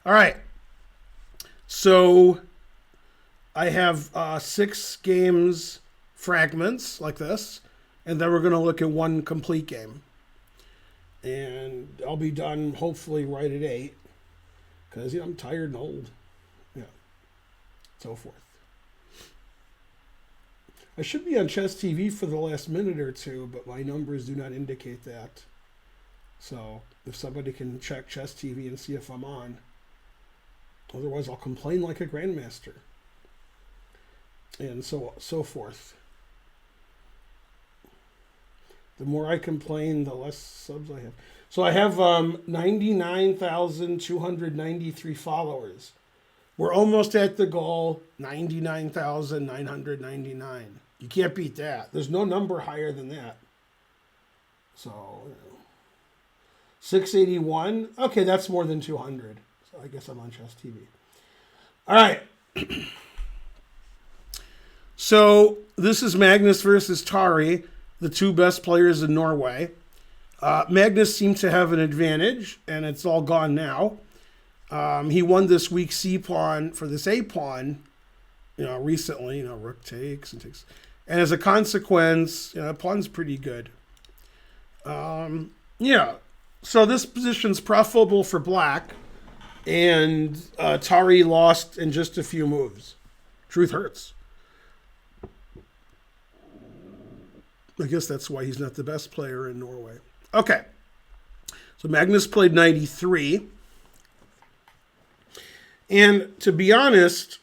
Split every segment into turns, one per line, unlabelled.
All right. So I have 6 games fragments like this, and then we're going to look at one complete game. And I'll be done hopefully right at 8 because I'm tired and old. Yeah. So forth. I should be on Chess TV for the last minute or two, but my numbers do not indicate that. So if somebody can check Chess TV and see if I'm on. Otherwise, I'll complain like a grandmaster. And so forth. The more I complain, the less subs I have. So I have 99,293 followers. We're almost at the goal, 99,999. You can't beat that. There's no number higher than that. So, 681. Okay, that's more than 200. So I guess I'm on Chess TV. All right. So this is Magnus versus Tari, the 2 best players in Norway. Magnus seemed to have an advantage, and it's all gone now. He won this weak C pawn for this A pawn, recently. Rook takes and takes, and as a consequence, pawn's pretty good. So this position's preferable for black, and Tari lost in just a few moves. Truth hurts. I guess that's why he's not the best player in Norway. Okay. So Magnus played 93. And to be honest,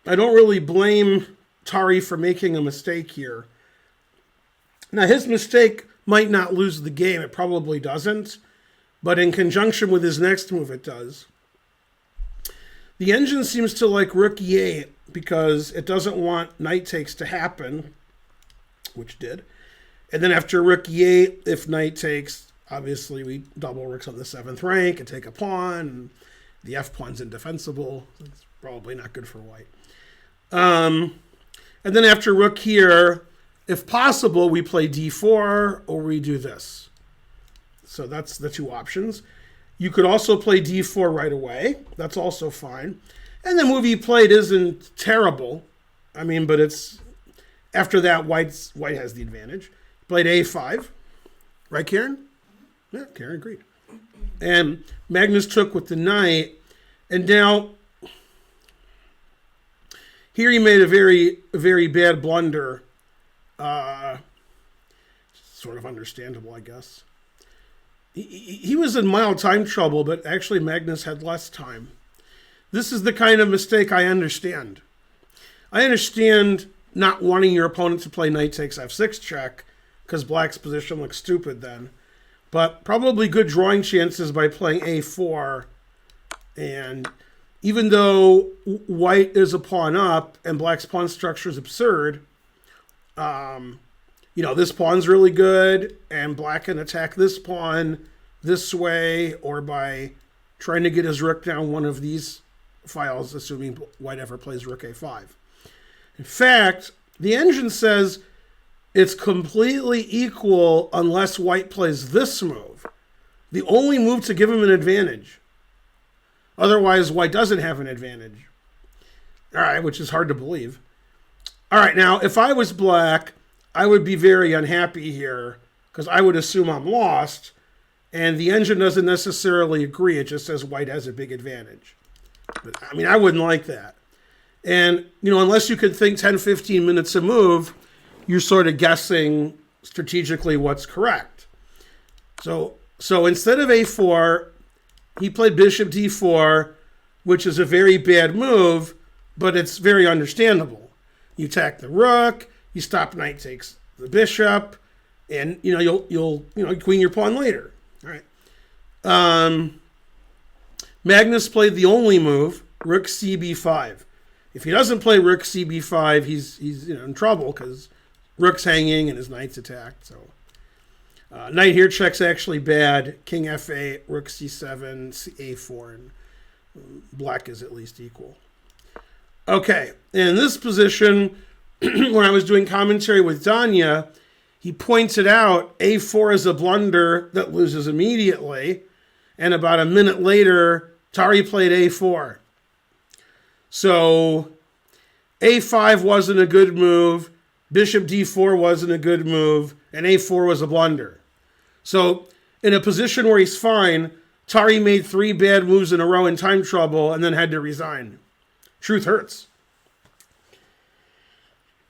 I don't really blame Tari for making a mistake here. Now, his mistake might not lose the game. It probably doesn't. But in conjunction with his next move, it does. The engine seems to like rook e8 because it doesn't want knight takes to happen, which did. And then after rook e8, if knight takes, obviously we double rooks on the 7th rank and take a pawn. And the f pawn's indefensible. It's probably not good for white. And then after rook here, if possible, we play d4 or we do this. So that's the 2 options. You could also play d4 right away. That's also fine. And the move he played isn't terrible. But it's after that, white has the advantage. Played a5. Right, Karen? Yeah, Karen agreed. And Magnus took with the knight. And now, here he made a very, very bad blunder. Sort of understandable, I guess. He was in mild time trouble, but actually Magnus had less time. This is the kind of mistake I understand. I understand not wanting your opponent to play knight takes f6 check, because black's position looks stupid then. But probably good drawing chances by playing a4. And even though white is a pawn up and black's pawn structure is absurd, this pawn's really good, and black can attack this pawn this way or by trying to get his rook down one of these files, assuming white ever plays rook a5. In fact, the engine says it's completely equal unless white plays this move. The only move to give him an advantage. Otherwise, white doesn't have an advantage. All right, which is hard to believe. All right, now, if I was black, I would be very unhappy here because I would assume I'm lost, and the engine doesn't necessarily agree. It just says white has a big advantage. But, I wouldn't like that. And, unless you could think 10, 15 minutes a move, you're sort of guessing strategically what's correct. So instead of a4, he played bishop d4, which is a very bad move, but it's very understandable. You attack the rook, you stop knight takes the bishop, and you'll queen your pawn later. All right. Magnus played the only move, rook cb5. If he doesn't play rook cb5, he's in trouble because rook's hanging and his knight's attacked. So knight here checks actually bad. King f8, rook c7, a4, and black is at least equal. Okay, in this position, when I was doing commentary with Danya, he pointed out a4 is a blunder that loses immediately, and about a minute later, Tari played a4. So a5 wasn't a good move, bishop d4 wasn't a good move, and a4 was a blunder. So in a position where he's fine, Tari made 3 bad moves in a row in time trouble and then had to resign. Truth hurts.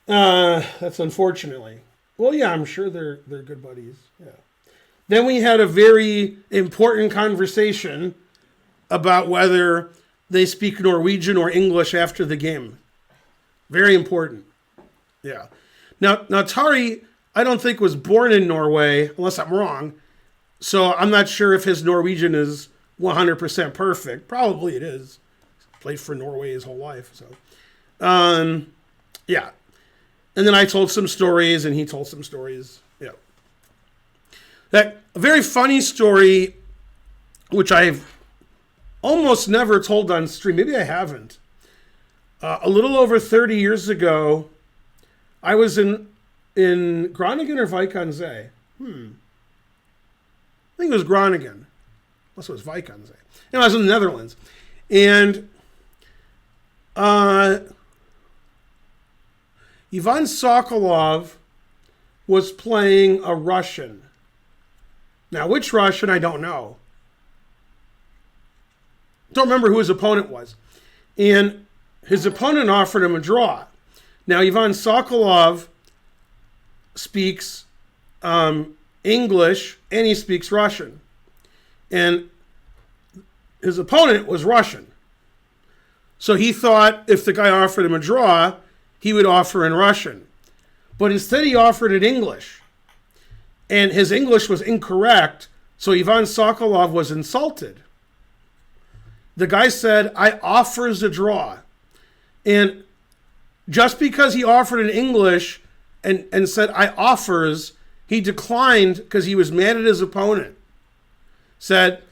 That's unfortunately. Well, yeah, I'm sure they're good buddies. Yeah. Then we had a very important conversation about whether they speak Norwegian or English after the game. Very important. Yeah. Now Tari, I don't think was born in Norway, unless I'm wrong. So I'm not sure if his Norwegian is 100% perfect. Probably it is. He's played for Norway his whole life. So, yeah. And then I told some stories, and he told some stories. Yeah. That a very funny story, which I've almost never told on stream. Maybe I haven't. A little over 30 years ago, I was in Groningen or Vikonsee. I think it was Groningen. Unless it was Vikonsee. I was in the Netherlands. And Ivan Sokolov was playing a Russian. Now, which Russian, I don't know. Don't remember who his opponent was. And his opponent offered him a draw. Now, Ivan Sokolov speaks English and he speaks Russian. And his opponent was Russian. So he thought if the guy offered him a draw, he would offer in Russian. But instead he offered in English. And his English was incorrect, so Ivan Sokolov was insulted. The guy said, I offers a draw. And just because he offered in English and said, I offers, he declined because he was mad at his opponent. Said,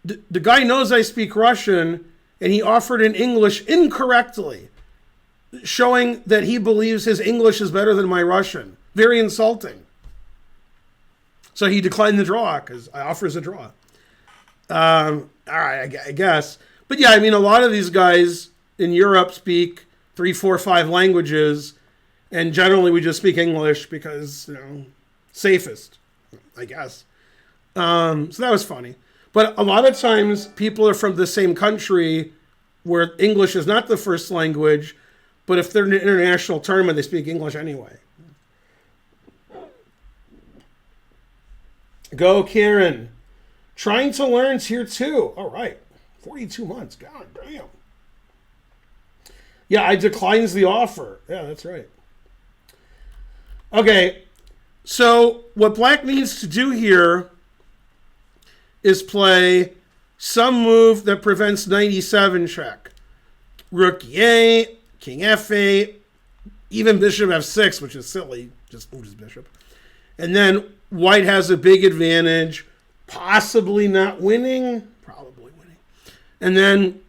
the guy knows I speak Russian, and he offered in English incorrectly, showing that he believes his English is better than my Russian. Very insulting. So he declined the draw because I offers a draw. All right, I guess. But yeah, I mean, a lot of these guys in Europe speak 3, 4, 5 languages, and generally we just speak English because, safest, I guess. So that was funny. But a lot of times people are from the same country where English is not the first language, but if they're in an international tournament, they speak English anyway. Go, Karen. Trying to learn tier 2. All right. 42 months. God damn. Yeah, I declines the offer. Yeah, that's right. Okay. So what Black needs to do here is play some move that prevents 97 check. Rook E8, King F8, even Bishop F6, which is silly. Just move his bishop. And then White has a big advantage, possibly not winning, probably winning. And then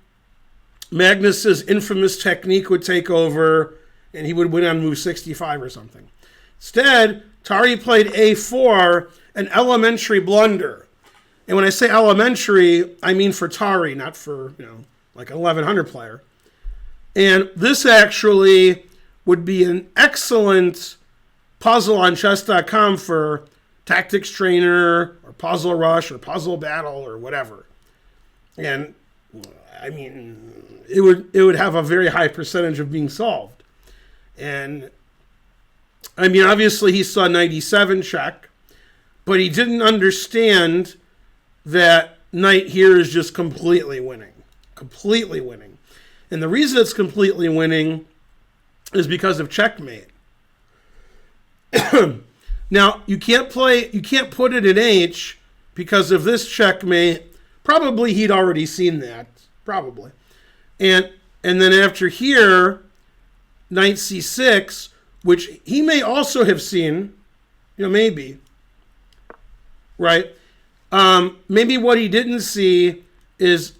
Magnus's infamous technique would take over, and he would win on move 65 or something. Instead, Tari played A4, an elementary blunder. And when I say elementary, I mean for Tari, not for, like an 1100 player. And this actually would be an excellent puzzle on chess.com for Tactics Trainer or Puzzle Rush or Puzzle Battle or whatever. And I mean, it would have a very high percentage of being solved. And I mean, obviously he saw 97 check, but he didn't understand that knight here is just completely winning. Completely winning. And the reason it's completely winning is because of checkmate. Now, you can't put it in H because of this checkmate. Probably he'd already seen that. Probably. And then after here, knight C6, which he may also have seen, maybe. Right? Maybe what he didn't see is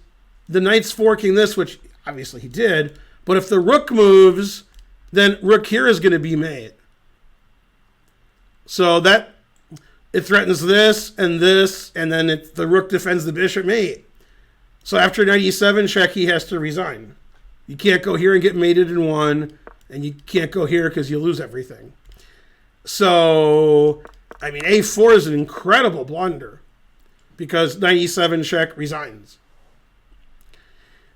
the knight's forking this, which obviously he did. But if the rook moves, then rook here is going to be mate. So that it threatens this, and then the rook defends the bishop mate. So after knight e7 check, he has to resign. You can't go here and get mated in one, and you can't go here because you lose everything. So, I mean, a4 is an incredible blunder because knight e7 check resigns.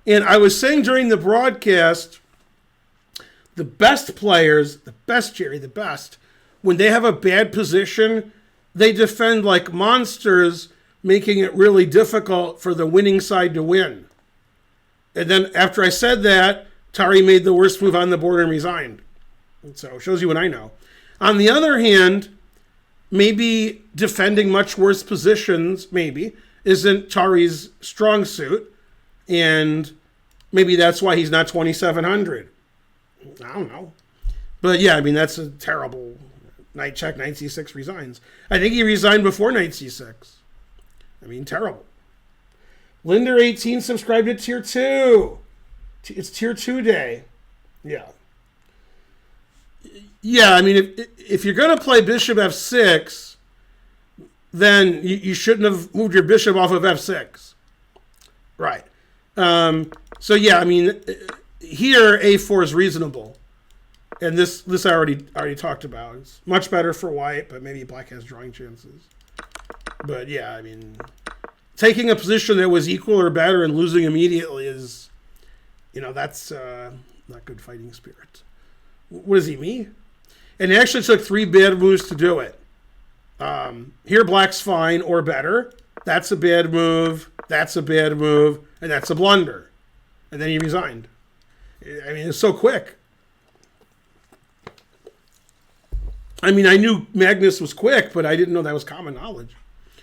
And I was saying during the broadcast, the best players, Jerry, the best, when they have a bad position, they defend like monsters, making it really difficult for the winning side to win. And then after I said that, Tari made the worst move on the board and resigned. And so it shows you what I know. On the other hand, maybe defending much worse positions, isn't Tari's strong suit. And maybe that's why he's not 2,700. I don't know. But yeah, I mean, that's a terrible knight check, knight c6 resigns. I think he resigned before knight c6. I mean, terrible. Linder18 subscribed to tier 2. It's tier 2 day. Yeah. Yeah, I mean, if you're going to play bishop f6, then you shouldn't have moved your bishop off of f6. Right. So yeah, I mean, here a4 is reasonable. And this I already talked about. It's much better for white, but maybe black has drawing chances. But yeah, I mean, taking a position that was equal or better and losing immediately is, that's not good fighting spirit. What is he, me? And it actually took 3 bad moves to do it. Here black's fine or better. That's a bad move. That's a bad move. And that's a blunder. And then he resigned. I mean, it's so quick. I mean, I knew Magnus was quick, but I didn't know that was common knowledge.